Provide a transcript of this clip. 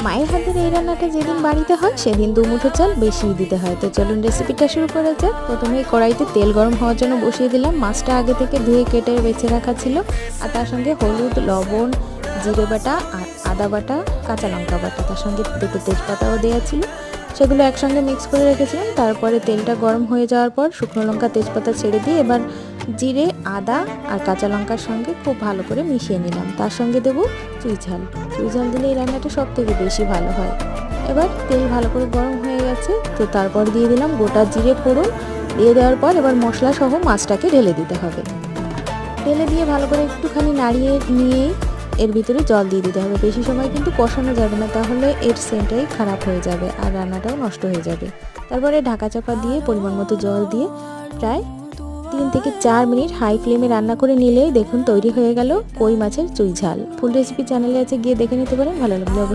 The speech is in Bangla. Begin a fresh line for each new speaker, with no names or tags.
মায়ের হাতের এই রান্নাটা যেদিন বাড়িতে হয় সেদিন 2 মুঠো চাল বেশি দিতে হয়। তো চলুন রেসিপিটা শুরু করা যাক। প্রথমে কড়াইতে তেল গরম হওয়ার জন্য বসিয়ে দিলাম। মাছটা আগে থেকে ধুয়ে কেটে বেছে রাখা ছিল, আর তার সঙ্গে হলুদ, লবণ, জিরে বাটা আর আদা বাটা, কাঁচা লঙ্কা বাটা, তার সঙ্গে দুটো তেজপাতাও দেওয়া ছিল। সেগুলো একসঙ্গে মিক্স করে রেখেছিলাম। তারপরে তেলটা গরম হয়ে যাওয়ার পর শুকনো লঙ্কা, তেজপাতা ছেড়ে দিয়ে এবার জিরে, আদা আর কাঁচা লঙ্কার সঙ্গে খুব ভালো করে মিশিয়ে নিলাম। তার সঙ্গে দেবো চুই ঝাল। চুই ঝাল দিলে এই রান্নাটা সব থেকে বেশি ভালো হয়। এবার তেল ভালো করে গরম হয়ে গেছে, তো তারপর দিয়ে দিলাম গোটা জিরে ফোড়ন। দিয়ে দেওয়ার পর এবার মশলা সহ মাছটাকে ঢেলে দিতে হবে। ঢেলে দিয়ে ভালো করে একটুখানি নাড়িয়ে নিয়েই এর ভিতরে জল দিয়ে দিতে হবে। বেশি সময় কিন্তু কষানো যাবে না, তাহলে এর সেন্টটাই খারাপ হয়ে যাবে আর রান্নাটাও নষ্ট হয়ে যাবে। তারপরে ঢাকা চাপা দিয়ে পরিমাণ মতো জল দিয়ে প্রায় 3 থেকে 4 মিনিট হাই ফ্লেমে রান্না করে নিলেই দেখুন তৈরি হয়ে গেল কই মাছের চুই ঝাল। ফুল রেসিপি চ্যানেলে আছে, গিয়ে দেখে নিতে পারেন। ভালো লাগলে অবশ্যই